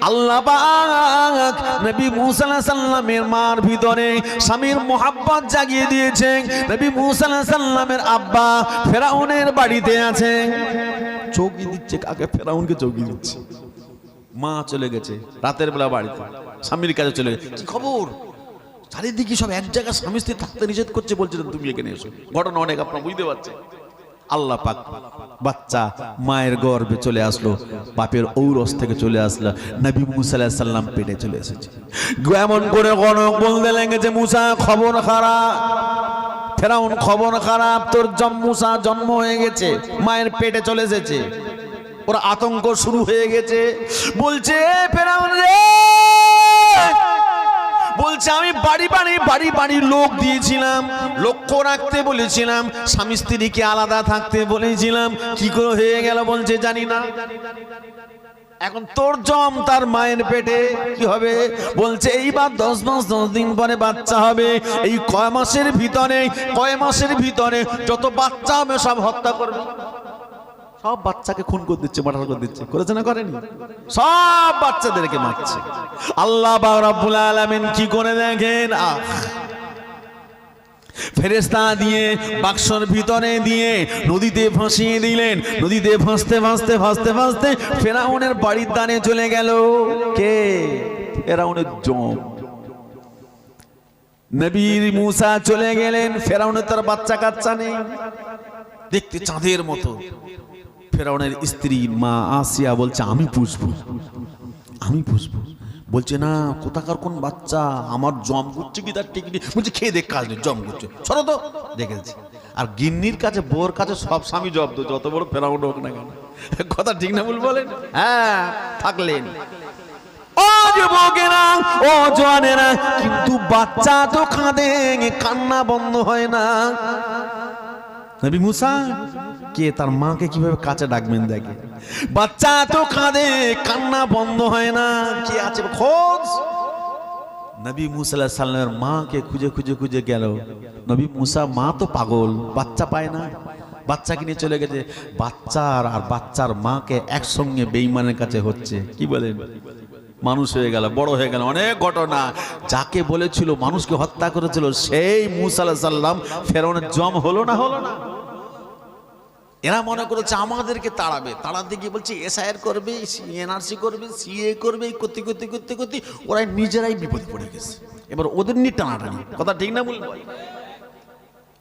আল্লাহ পাক নবী মূসা আলাইহিস সালামের মার ভিতরে স্বামীর মোহাব্বত জাগিয়ে দিয়েছে। নবী মূসা আলাইহিস সালামের আব্বা ফেরাউনের বাড়িতে আছে, চৌকি দিচ্ছে কাকে? ফেরাউনকে চৌকি দিচ্ছে। মা চলে গেছে রাতের বেলা বাড়িতে, স্বামীর কাছে চলে গেছে। কি খবর? চারিদিকে সব এক জায়গায় স্বামী স্ত্রী থাকতে নিষেধ করছে, বলছে তুমি এখানে এসো। ঘটনা অনেক, আপনারা বুঝতে পারছেন। আল্লাহ পাক বাচ্চা মায়ের গর্ভে চলে আসলো, বাপের ঔরস থেকে চলে আসলো, নবী মূসা আলাইহিস সালাম পেটে চলে এসেছে। এমন করে গণক বলতে লেগেছে, মূসা খবর খারাপ, ফেরাউন খবর খারাপ, তোর মূসা জন্ম হয়ে গেছে, মায়ের পেটে চলে এসেছে। ওরা আতঙ্ক শুরু হয়ে গেছে, বলছে ফেরাউন রে, বলছে আমি বাড়ি বাড়ি লোক দিয়েছিলাম, লক্ষ্য রাখতে বলেছিলাম, স্বামী স্ত্রীকে আলাদা থাকতে বলেছিলাম, কি করে হয়ে গেল? বলছে জানি না। এখন তোর জম তার মায়ের পেটে কি হবে? বলছে এইবার 10 মাস 10 দিন পরে বাচ্চা হবে। এই কয় মাসের ভিতরে যত বাচ্চা হবে সব হত্যা করবে, সব বাচ্চাকে খুন করে দিচ্ছে, মার্ডার করে দিচ্ছে। করেছে না করেনি? সব বাচ্চাদেরকে মারছে। আল্লাহ পাক রব্বুল আলামিন কি করে দেখেন, ফেরেশতা দিয়ে বাক্সর ভিতরে দিয়ে নদীতে ভাসিয়ে দিলেন। নদীতে ভাসতে ভাসতে ভাসতে ভাসতে ফেরাউনের বাড়ির দানে চলে গেল। কে? ফেরাউনের জম। নবী মুসা চলে গেলেন। ফেরাউনের তার বাচ্চা কাচ্চা নেই, দেখতে চাঁদের মতো। ফেরাউনের স্ত্রী মা আসিয়া বলছে আমি পুষবো, আমি পুষবো। বলছে না, কোথাকার কোন বাচ্চা, আমার জম করছে কি তার টিকিটি। বলছে খেয়ে দেখ, কাজ নেই, জম করছে, সরো তো। দেখেছি। আর গিন্নির কাছে, বোর কাছে সব স্বামী জব্দ, যত বড় ফেরাউন হোক না কেন। কথা ঠিক না ভুল বলেন? হ্যাঁ, থাকলেন। ও যুবকেরা, ও জওয়ানেরা, কিন্তু বাচ্চা তো কাঁদে, কান্না বন্ধ হয় না। নবী মুসা কে তার মাকে কিভাবে কাছে ডাকবেন দেখে। বাচ্চা তো কাঁদে, কান্না বন্ধ হয় না, কে আছে খোঁজ। নবী মুসা আলাইহিস সালামের মাকে খুঁজে খুঁজে খুঁজে গেল। নবী মুসা মা তো পাগল, বাচ্চা পায় না, বাচ্চাকে নিয়ে চলে গেছে। বাচ্চার আর বাচ্চার মাকে একসঙ্গে বেঈমানের কাছে হচ্ছে। কি বলেন? মানুষ হয়ে গেল, বড় হয়ে গেল। অনেক ঘটনা। যাকে বলেছিল মানুষকে হত্যা করেছিল সেই মুসা আলাইহিস সালাম ফেরাউনের জম হলো না, হলো না। এরা মনে করেছে আমাদেরকে তাড়াবে, তাড়াতে গিয়ে বলছে এসআইআর করবে, এনআরসি করবে, সিএ করবে, করতে করতে করতে করতে ওরা নিজেরাই বিপদে পড়ে গেছে। এবার ওদের নিয়ে টানাটানি। কথা ঠিক না বলবো?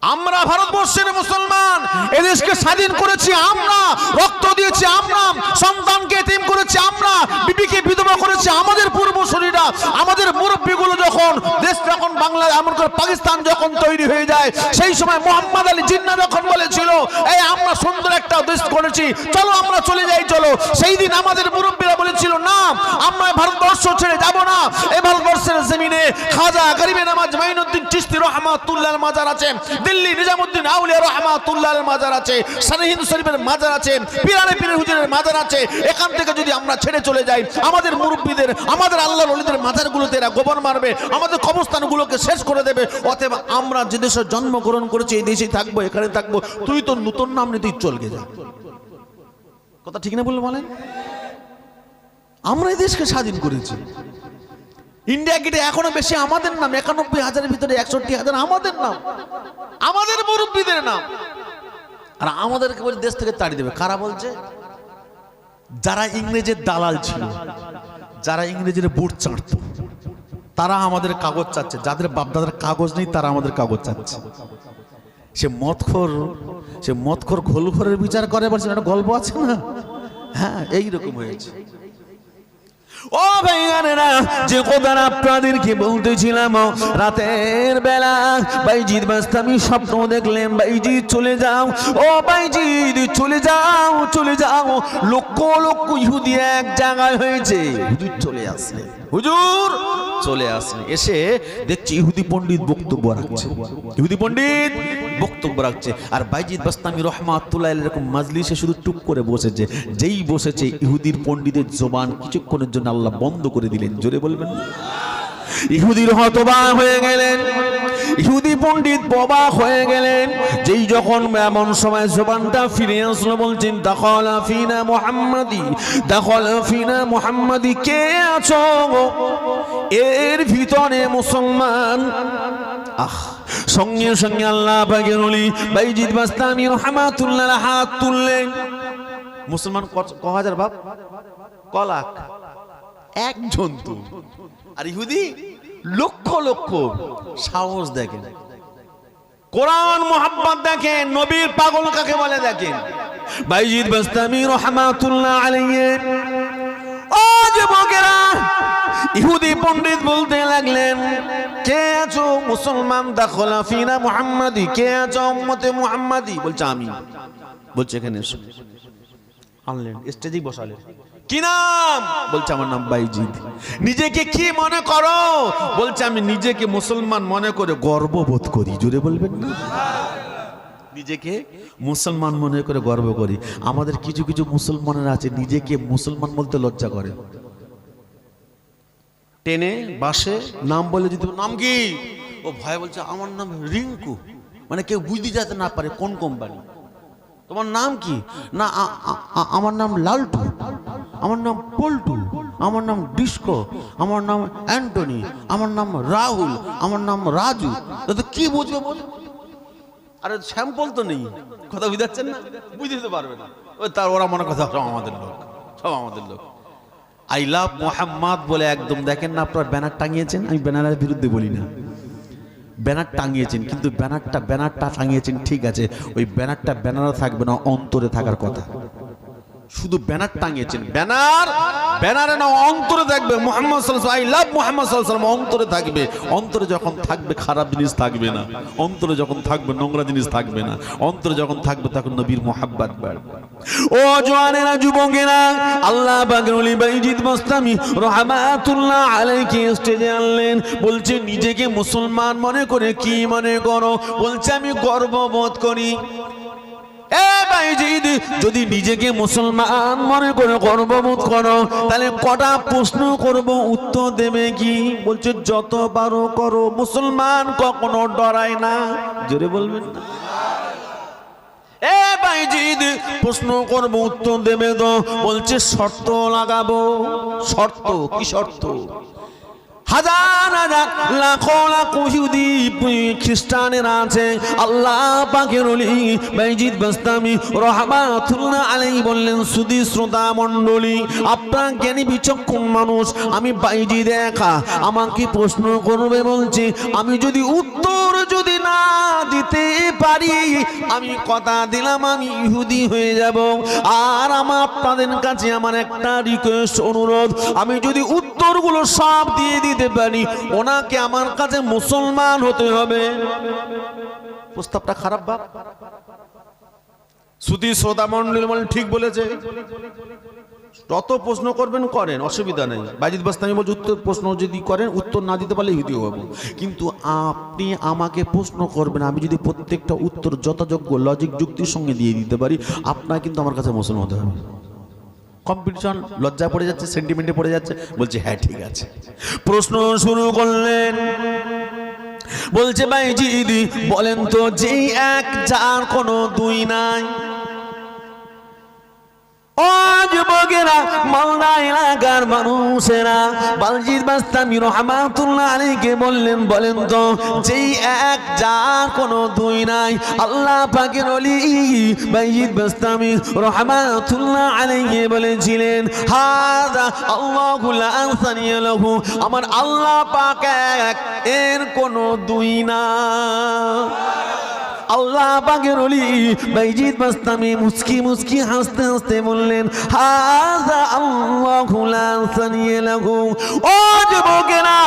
আমরা ভারতবর্ষের মুসলমান, এদেশকে স্বাধীন করেছি আমরা, রক্ত দিয়েছি আমরা, সন্তানকে এতিম করেছি আমরা, বিবিকে বিধবা করেছি আমাদের পূর্বসূরীরা। আমাদের মুরব্বীগুলো যখন দেশ, যখন বাংলা এমন করে পাকিস্তান যখন তৈরি হয়ে যায়, সেই সময় মোহাম্মদ আলী জিন্নাহ যখন বলেছিল এই আমরা সুন্দর একটা দেশ করেছি, চলো আমরা চলে যাই, চলো। সেই দিন আমাদের মুরব্বীরা বলেছিল না, আমরা ভারতবর্ষ ছেড়ে যাব না। এই ভারতবর্ষের জমিনে খাজা গরিবে নামাজ মাইনুদ্দিন চিশতি রহমাতুল্লাহর মাজার আছে, দিল্লি নিজামুদ্দিন আউলিয়া রহমাতুল্লাহর মাজার আছে, সারহিন্দ শরীফের মাজার আছে, পিরানে পীরের হুজুরের মাজার আছে। এখান থেকে যদি আমরা ছেড়ে চলে যাই, আমাদের মুরব্বীদের, আমাদের আল্লাহর ওলিদের মাজারগুলোতে এরা গোবর মারবে, আমাদের কবরস্থানগুলোকে শেষ করে দেবে। অতএব আমরা যে দেশে জন্মগ্রহণ করেছি এই দেশেই থাকবো, এখানে থাকবো। তুই তো নতুন নাম নিয়ে তুই চলে যা। কথা ঠিক না বললে বলেন? আমরা এই দেশকে স্বাধীন করেছি। ইন্ডিয়া গেটে এখনো বেশি আমাদের নাম, ৯১,০০০-এর ভিতরে ৬১,০০০ আমাদের নাম, আমাদের মুরব্বীদের নাম। আর আমাদেরকে বলে দেশ থেকে তাড়িয়ে দেবে। কারা বলছে? যারা ইংরেজের দালাল ছিল, যারা ইংরেজের বুট চাটত, তারা আমাদের কাগজ চাচ্ছে। যাদের বাপদাদার কাগজ নেই তারা আমাদের কাগজ চাচ্ছে। সে মদখোর ঘোলখোরের বিচার করে, বলছে একটা গল্প আছে না? হ্যাঁ, এইরকম হয়েছে। ও ভাইয়ানেরা, যে কথাটা আপনাদেরকে বলতেছিলাম, রাতের বেলা বাইজিদ বাস্তামি স্বপ্ন দেখলেন। বাইজিদ চলে যাও, ও বাইজিদ চলে যাও, চলে যাও। লক্ষ লক্ষ ইহুদি এক জায়গায় হয়েছে। হুজুর চলে আসলেন, হুজুর চলে আসলেন। এসে দেখছি ইহুদি পণ্ডিত বক্তব্য রাখছে, ইহুদি পণ্ডিত বক্তব্য রাখছে। আর বাইজিদ বাস্তামি রহমাতুল্লাহ এরকম মাজলিসে শুধু টুক করে বসেছে। যেই বসেছে ইহুদির পণ্ডিতের জবান কিছুক্ষণের জন্য আল্লাহ বন্ধ করে দিলেন। জোরে বলবেন। ইহুদির হতবাক হয়ে গেলেন, ইহুদি পণ্ডিত অবাক হয়ে গেলেন। যেই যখন এমন সময় জবানটা ফিরে আসলো, বলছেন দাখালা ফিনা মুহাম্মাদি, দাখালা ফিনা মুহাম্মাদি, কে আছো এর ভিতরে? মুসলমান। আহ, সঙ্গে সঙ্গে আল্লাহ পাকের ওলি বাইজিদ বাস্তামি রহমাতুল্লাহ হাত তুললেন। মুসলমান ক হাজার বাপ? ক লাখ? একজন তো। আর ইহুদি লক্ষ লক্ষ। সাহস দেখেন, কোরআন মোহাব্বত দেখেন, নবীর পাগল কাকে বলে দেখেন। বাইজিদ বাস্তামি রহমাতুল্লাহ আলাইহি, ও যুবকেরা, ইহুদি পণ্ডিত বলতে লাগলেন, কে আছো? মুসলমান। দাখালা ফিনা মুহাম্মাদি, কে আছো উম্মতে মুহাম্মাদি? বলছে আমি। বলছে এখানে এসো। আনলেন, স্টেজে বসালেন। কি নাম? বলছে আমার নাম বাইজিদ। নিজেকে কি মনে করো? বলছে আমি নিজেকে মুসলমান মনে করে গর্ববোধ করি। জোরে বলবেন না? নিজেকে মুসলমান মনে করে গর্ব করি। আমাদের কিছু কিছু মুসলমানের আছে নিজেকে মুসলমান বলতে লজ্জা করে। টেনে বাসে নাম বলে দিতে, নাম কি? ও ভয় বলছে আমার নাম রিঙ্কু, মানে কেউ বুঝতে যেতে না পারে কোন কোম্পানি। তোমার নাম কি? না আমার নাম লালটু, আমার নাম পল্টু, আমার নাম ডিস্কো, আমার নাম অ্যান্টনি, আমার নাম রাহুল, আমার নাম রাজু। তো কি বুঝবে? বল আরে স্যাম্পল তো নেই, কথা বুঝাচ্ছেন না, বুঝতে পারবে না। ওই তার ওরা মনে কথা সব আমাদের লোক, সব আমাদের লোক। আই লাভ মোহাম্মদ বলে একদম দেখেন না, আপনার ব্যানার টাঙিয়েছেন, আমি ব্যানারের বিরুদ্ধে বলি না, ব্যানার টাঙিয়েছেন, কিন্তু ব্যানারটা টাঙিয়েছেন ঠিক আছে, ওই ব্যানারটা ব্যানারে থাকবে না, অন্তরে থাকার কথা। শুধু ব্যানার টাঙিয়েছেন, ব্যানারে না, অন্তরে থাকবে মুহাম্মদ সাল্লাল্লাহু আলাইহি ওয়াসাল্লাম, আই লাভ মুহাম্মদ সাল্লাল্লাহু আলাইহি ওয়াসাল্লাম অন্তরে থাকবে। অন্তরে যখন থাকবে খারাপ জিনিস থাকবে না, অন্তরে যখন থাকবে নোংরা জিনিস থাকবে না, অন্তরে যখন থাকবে তখন নবীর মুহাব্বত বাড়বে। ও জওয়ানেরা, যুবকেরা, আল্লাহ পাকের ওলি বাইজিদ বাস্তামি রাহমাতুল্লাহ আলাইহি স্টেজে আনলেন। বলছে নিজেকে মুসলমান মনে করে কি মনে করো? বলছে আমি গর্ববোধ করি। যদি নিজেকে মুসলমান মনে করে গর্ববোধ করো, তাহলে কটা প্রশ্ন করব, উত্তর দেবে কি? বলছে যত পারো করো, মুসলমান কখনো ডরায় না। জোরে বলবেন না? প্রশ্ন করবো, উত্তর দেবে তো? বলছে শর্ত লাগাবো। শর্ত কি? শর্ত হাজার হাজার লাখো লাখো ইহুদি খ্রিস্টানেরা আছে, আল্লাহ পাকের ওলি বাইজিদ বাস্তামি রাহমাতুল্লাহ আলাইহি বললেন, সুধী শ্রোতা মণ্ডলী, আপনার জ্ঞানী বিচক্ষণ মানুষ, আমি বাইজিদ একা, আমাকে প্রশ্ন করবে। বলছি আমি যদি উত্তর যদি না দিতে পারি, আমি কথা দিলাম আমি ইহুদি হয়ে যাব। আর আপনাদের কাছে আমার একটা রিকোয়েস্ট, অনুরোধ, আমি যদি উত্তরগুলো সব দিয়ে দিতে পারি, ওনাকে আমার কাছে মুসলমান হতে হবে। প্রস্তাবটা খারাপ বাপ? সুধী শ্রোতা মণ্ডলী বলেন ঠিক বলেছে। যত প্রশ্ন করবেন করেন, অসুবিধা নেই। বাইজিদ বাস্তামি বলছে উত্তর প্রশ্ন যদি করেন, উত্তর না দিতে পারলে ইহুদি হবো, কিন্তু আপনি আমাকে প্রশ্ন করবেন, আমি যদি প্রত্যেকটা উত্তর যথাযোগ্য লজিক যুক্তির সঙ্গে দিয়ে দিতে পারি, আপনার কিন্তু আমার কাছে মুসলমান হতে হবে। কম্পিটিশন, লজ্জা পড়ে যাচ্ছে, সেন্টিমেন্টে পড়ে যাচ্ছে। বলছে হ্যাঁ ঠিক আছে। প্রশ্ন শুরু করলেন। বলছে বাইজিদ বলেন তো, যেই এক যার কোনো দুই নাই। ও যুবকেরা, মালদা এলাকার মানুষেরা, বাইজিদ বাস্তামি রাহমাতুল্লাহ আলাইহি বললেন, বলেন তো যেই এক যার কোনো দুই নাই। আল্লাহ পাকের ওলি বাইজিদ বাস্তামি রাহমাতুল্লাহ আলাইহি বলেছিলেন, হাযা আল্লাহু লা সানিয়া লাহু, আমার আল্লাহ পাক এক, এর কোনো দুই না। আল্লাহ পাকের ওলি বাইজিদ বাস্তামি মুস্কি মুস্কি হাসতে হাসতে বললেন, হাযা আল্লাহু লা সানিয়া লাহু। ও যুবকেরা,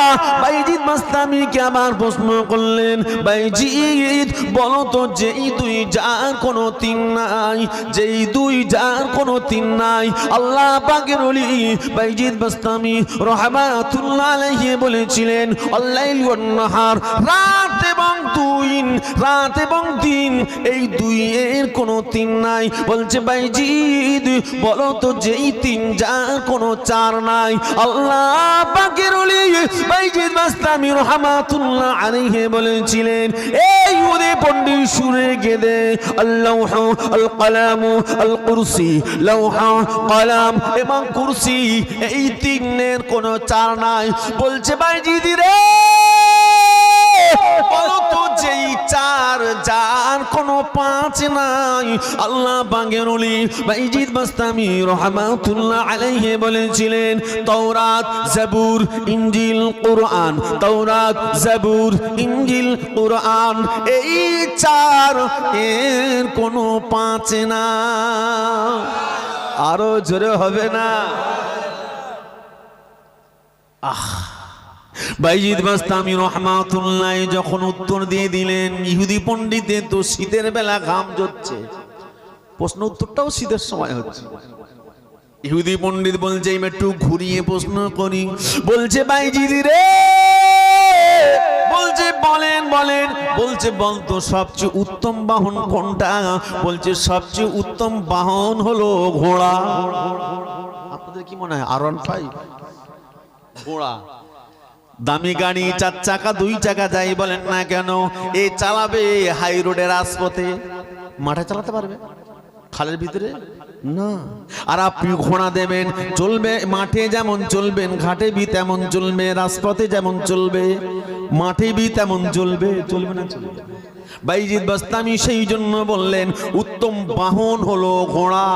বাইজিদ বাস্তামি কে আবার প্রশ্ন করলেন, বাইজিদ বলো তো যেই দুই যার কোনো তিন নাই, যেই দুই যার কোনো তিন নাই। আল্লাহ পাকের ওলি বাইজিদ বাস্তামি রাহমাতুল্লাহ আলাইহি বলেছিলেন, আল-লাইল ওয়ান নাহার, রাত এবং দিন, রাত এবং দিন, এই দুই এর কোনো তিন নাই। বলছে বাইজিদ বলো তো যেই তিন যার কোনো চার নাই। আল্লাহ পাকের ওলি বাইজিদ বাস্তামি রাহমাতুল্লাহ আলাইহি বলেছিলেন, এই ইহুদি পণ্ডিত সুরে গেদে, আল্লাহ আল কালাম আল কুরসি, লৌহ কলম এবং কুরসি, এই তিনের কোনো চার নাই। বলছে বাইজিদ রে বলো তো যেই চার যার কোনো পাঁচ নাই। আল্লাহ পাকের ওলি বাইজিদ বাস্তামি রাহমাতুল্লাহ আলাইহি বলেছিলেন, তাওরাত, জাবুর, ইনজিল, কুরআন, তাওরাত, জাবুর, ইনজিল, কুরআন, এই চার এর কোনো পাঁচ না। আরো জোরে হবে না? বাইজিদ বাস্তামি রাহমাতুল্লাহ যখন উত্তর দিয়ে দিলেন, ইহুদি পণ্ডিতের তো শীতের বেলা ঘাম ঝরছে, প্রশ্ন উত্তরটাও শীতের সময় হচ্ছে। ইহুদি পণ্ডিত বলছে একটু ঘুরিয়ে প্রশ্ন করি। বলছে বাইজিদ রে, বলছে বলেন বলেন। বলছে বলতো সবচেয়ে উত্তম বাহন কোনটা? বলছে সবচেয়ে উত্তম বাহন হলো ঘোড়া। আপনাদের কি মনে হয় R15 ঘোড়া? দামি গাড়ি, চার চাকা, দুই চাকা যাই বলেন না কেন, এ চালাবে হাই রোডে, রাজপথে, মাঠে চালাতে পারবে, খালের ভিতরে না। আর আপনি ঘোড়া দেবেন, চলবে মাঠে যেমন চলবেন, ঘাটে বি তেমন চলবে, রাজপথে যেমন চলবে, মাঠে বি তেমন চলবে, চলবে না চলবে। বাইজিদ বাস্তামি সেই জন্য বললেন উত্তম বাহন হলো ঘোড়া।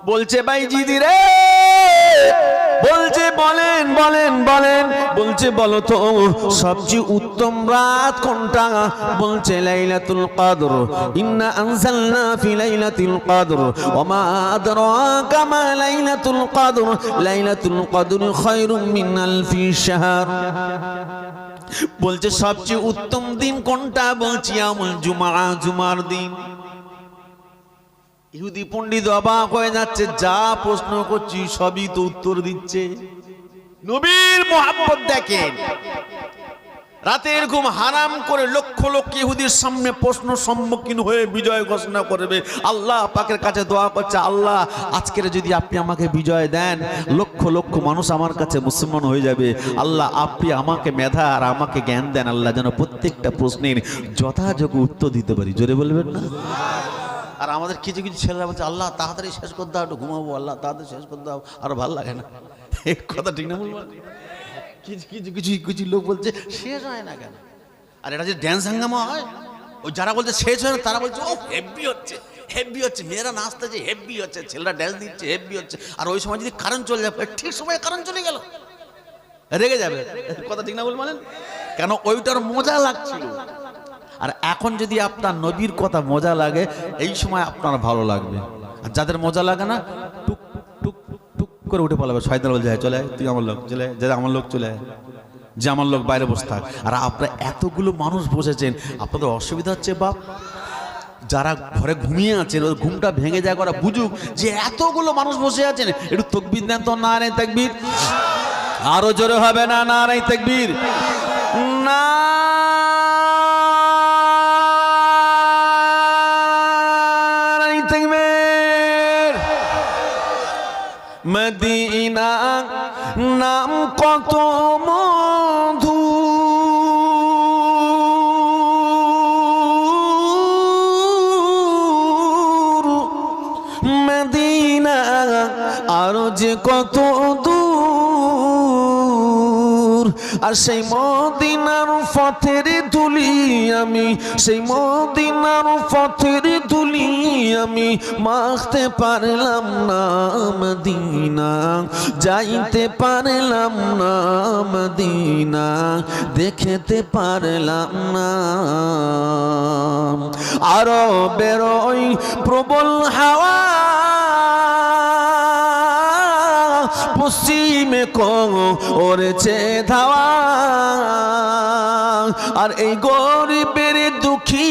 বলছে বাইজিদি রে, বলছে বলেন বলেন বলেন, বলছে বলো তো সবচেয়ে উত্তম রাত কোনটা? বলছে লাইলাতুল কদর, ইন্না আনজালনা ফি লাইলাতুল কদর ওয়া মা আদরাকা মা লাইলাতুল কদর, লাইলাতুল কদর খায়রুম মিন আলফি শাহর। বলছে সবচেয়ে উত্তম দিন কোনটা? বলছি ইয়ামুল জুমআ, জুমার দিন। ইহুদি পণ্ডিত অবাক হয়ে যাচ্ছে, যা প্রশ্ন করছি সবই তো উত্তর দিচ্ছে। নবীর মোহাব্বত দেখেন, রাতের ঘুম হারাম করে লক্ষ লক্ষ ইহুদির সামনে প্রশ্ন সম্মুখীন হয়ে বিজয় ঘোষণা করবে। আল্লাহ পাকের কাছে দোয়া করছে, আল্লাহ আজকের যদি আপনি আমাকে বিজয় দেন, লক্ষ লক্ষ মানুষ আমার কাছে মুসলমান হয়ে যাবে। আল্লাহ আপনি আমাকে মেধা আর আমাকে জ্ঞান দেন, আল্লাহ যেন প্রত্যেকটা প্রশ্নের যথাযোগ্য উত্তর দিতে পারি। জোরে বলবেন না? আর আমাদের কিছু কিছু ছেলেরা বলছে, আল্লাহ তাড়াতাড়ি শেষ করে দাও, একটু ঘুমাবো, আল্লাহ তাড়াতাড়ি শেষ করে দাও, আর ভালো লাগে না। এই কথা ঠিক না বলবো? কিছু কিছু কিছু কিছু লোক বলছে শেষ হয় না কেন? আর এটা যে ড্যান্স হাঙ্গামা হয়, ওই যারা বলছে শেষ হয় না তারা বলছে ও হেভি হচ্ছে, হেভি হচ্ছে, মেয়েরা নাচতেছে হেভি হচ্ছে, ছেলেরা ড্যান্স দিচ্ছে হেভি হচ্ছে। আর ওই সময় যদি কারেন্ট চলে যাবে, ঠিক সময় কারেন্ট চলে গেল, রেগে যাবে। কথা ঠিক না বল বলেন? কেন? ওইটার মজা লাগছিল। আর এখন যদি আপনার নবীর কথা মজা লাগে, এই সময় আপনার ভালো লাগবে। আর যাদের মজা লাগে না, টুক টুক টুক করে উঠে পালাবে। শয়তান বলে যায় চলে তুই আমার লোক, চলে যে আমার লোক, চলে যে আমার লোক বাইরে বসে থাক। আর আপনারা এতগুলো মানুষ বসেছেন, আপনাদের অসুবিধা হচ্ছে বাপ। যারা ঘরে ঘুমিয়ে আছেন, ওই ঘুমটা ভেঙে যায়, ওরা বুঝুক যে এতগুলো মানুষ বসে আছেন। একটু তাকবীর দেন তো, নারে তাকবীর। আরো জোরে হবে না, নারে তাকবীর। না মদিনা নাম কত মধু, মদিনা আরো যে কত দূর। আর সেই মদিনার পথের ধুলি আমি, সেই মদিনার পথের ধুলি আমি মাখতে পারলাম না মদিনা, যাইতে পারলাম না মদিনা, দেখতে পারলাম না। আরো বেরোই প্রবল হাওয়া, পশ্চিমে করেছে ধাওয়া। আর এই গরিবের দুঃখী,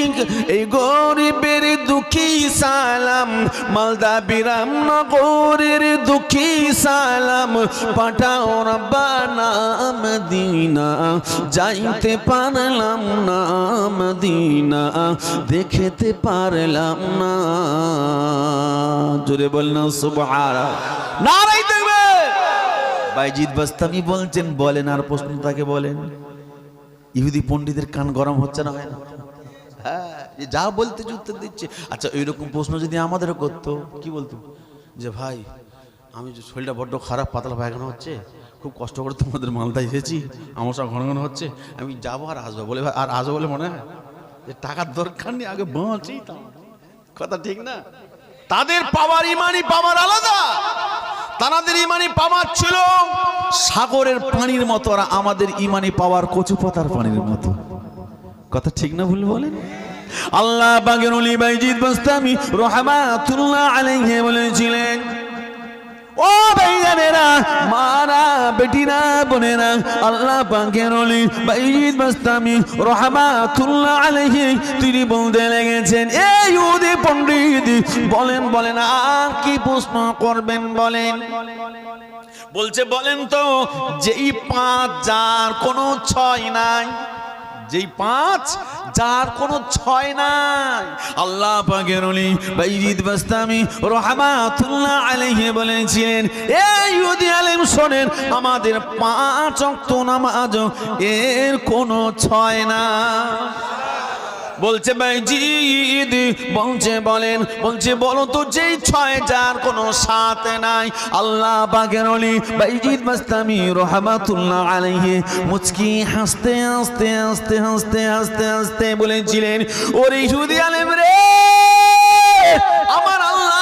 এই গরিবের দুঃখী সালাম, মালদা বিরামনগরের দুঃখী সালাম, পাঠাও রব্বানা মদিনা, যাইতে পারলাম না মদিনা, দেখতে পারলাম না। জোরে বল না সুবহানাল্লাহ, নারে তাকবীর। বাইজিদ বাস্তামি বলছেন, বলেন আর প্রশ্ন তাকে বলেন। ইহুদি পণ্ডিতের কান গরম হচ্ছে না? হয় না? হ্যাঁ, যা বলতে উত্তর দিচ্ছে। আচ্ছা এইরকম প্রশ্ন যদি আমাদেরও করতো, কি বলতো? যে ভাই আমি যে শরীরটা বড্ড খারাপ, পাতলা পায়খানা হচ্ছে, খুব কষ্ট করে তোমাদের মালদা এসেছি, আমার সব ঘন ঘন হচ্ছে, আমি যাবো আর আসবো বলে, আর আসবো বলে মনে হয় যে টাকার দরকার নেই, আগে বাঁচি। কথা ঠিক না? তাদের পাওয়ার, ইমানি পাওয়ার আলাদা। তাদের ইমানি পাওয়ার ছিল সাগরের পানির মতো, আর আমাদের ইমানি পাওয়ার কচু পাতার পানির মতো। কথা ঠিক না ভুল বলেন? আল্লাহ পাকের ওলি বাইজিদ বাস্তামি রাহমাতুল্লাহ আলাইহি বলেছিলেন, ও ভাইজানেরা, মারা বেটিরা, বোনেরা, আল্লাহ পাকের ওলি বাইজিদ বাস্তামি রাহমাতুল্লাহ আলাইহি তিনি বলতে লেগেছেন, এই ইহুদি পণ্ডিত বলেন বলেন আর কি প্রশ্ন করবেন বলেন। বলছে বলেন তো, যেই 5 যার কোনো 6 নাই, যেই 5 যার কোনো 6 নাই, আল্লাহ পাকের ওলি বাইজিদ বাস্তামি রাহমাতুল্লাহ আলাইহি বলেছিলেন, এই ইহুদি আলেম শোনেন, আমাদের 5 ওয়াক্ত নামাজ এর কোনো 6 না। বলছে বাইজিদ, বলছে বলেন, বলছে বলো তো যেই 6 যার কোনো সাথে নাই। আল্লাহ পাকের ওলি বাইজিদ বাস্তামি রহমাতুল্লাহ আলাইহি মুচকি হাসতে হাসতে হাসতে হাসতে হাসতে হাসতে বলেছিলেন, ওরে ইহুদি আলেম রে, আমার আল্লাহ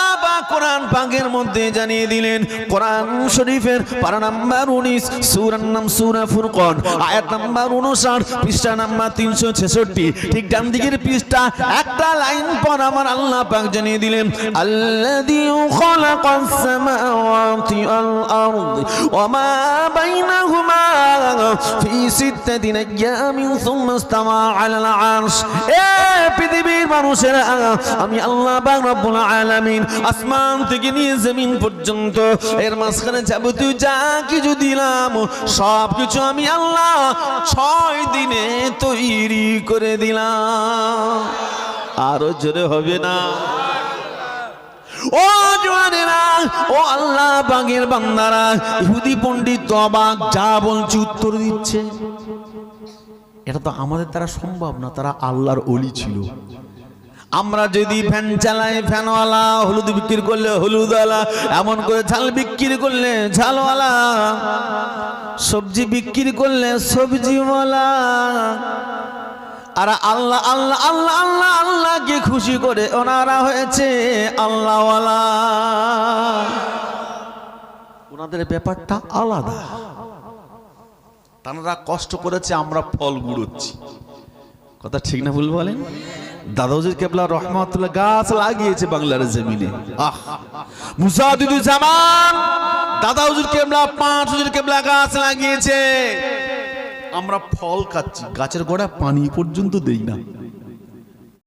কোরআন পাকের মধ্যে জানিয়ে দিলেন, কোরআন শরীফের পারা নাম্বার 19, সূরার নাম সূরা ফুরকান, আয়াত নাম্বার 59, পৃষ্ঠা নাম্বার 366, ঠিক ডান দিকের পৃষ্ঠা একটা লাইন পর আমার আল্লাহ পাক জানিয়ে দিলেন, আল্লাযী খালাকাস সামাওয়াতি ওয়াল আরদ ওয়া মা বাইনাহুমা ফি সিত্তাতি আইয়ামিন সুম্মা ইসতাওয়া আলাল আরশ। এ পৃথিবীর মানুষেরা, আমি আল্লাহ পাক রব্বুল আলামিন আসমান থেকে নিয়ে জমিন পর্যন্ত এর মাঝখানে যাবতীয় যা কিছু দিলাম সব কিছু আমি আল্লাহ 6 দিনে তৈরি করে দিলাম। আরো জোরে হবে না? ও জওয়ানেরা, ও আল্লাহ পাকের বান্দারা, ইহুদি পণ্ডিত অবাক, যা বলছে উত্তর দিচ্ছে। এটা তো আমাদের দ্বারা সম্ভব না, তারা আল্লাহর ওলি ছিল। আমরা যদি ফ্যান চালাই ফ্যানওয়ালা, হলুদ বিক্রি করলে হলুদওয়ালা, এমন করে ঝাল বিক্রি করলে ঝালওয়ালা, সবজি বিক্রি করলে সবজিওয়ালা। আর আল্লাহ আল্লাহ আল্লাহ আল্লাহ আল্লাহকে খুশি করে ওনারা হয়েছে আল্লাহওয়ালা। ওনাদের ব্যাপারটা আলাদা, তারা কষ্ট করেছে, আমরা ফল গুড়োচ্ছি। কথা ঠিক না ভুল বলেন? দাদা হুজুর কেবলা রহমাতুল্লাহ গাছ লাগিয়েছে বাংলার জমিনে। মুজাদ্দিদুল জামান দাদা হুজুর কেবলা, 5 হুজুর কেবলা গাছ লাগিয়েছে। আমরা ফল খাচ্ছি, গাছের গোড়া পানি পর্যন্ত দেই না।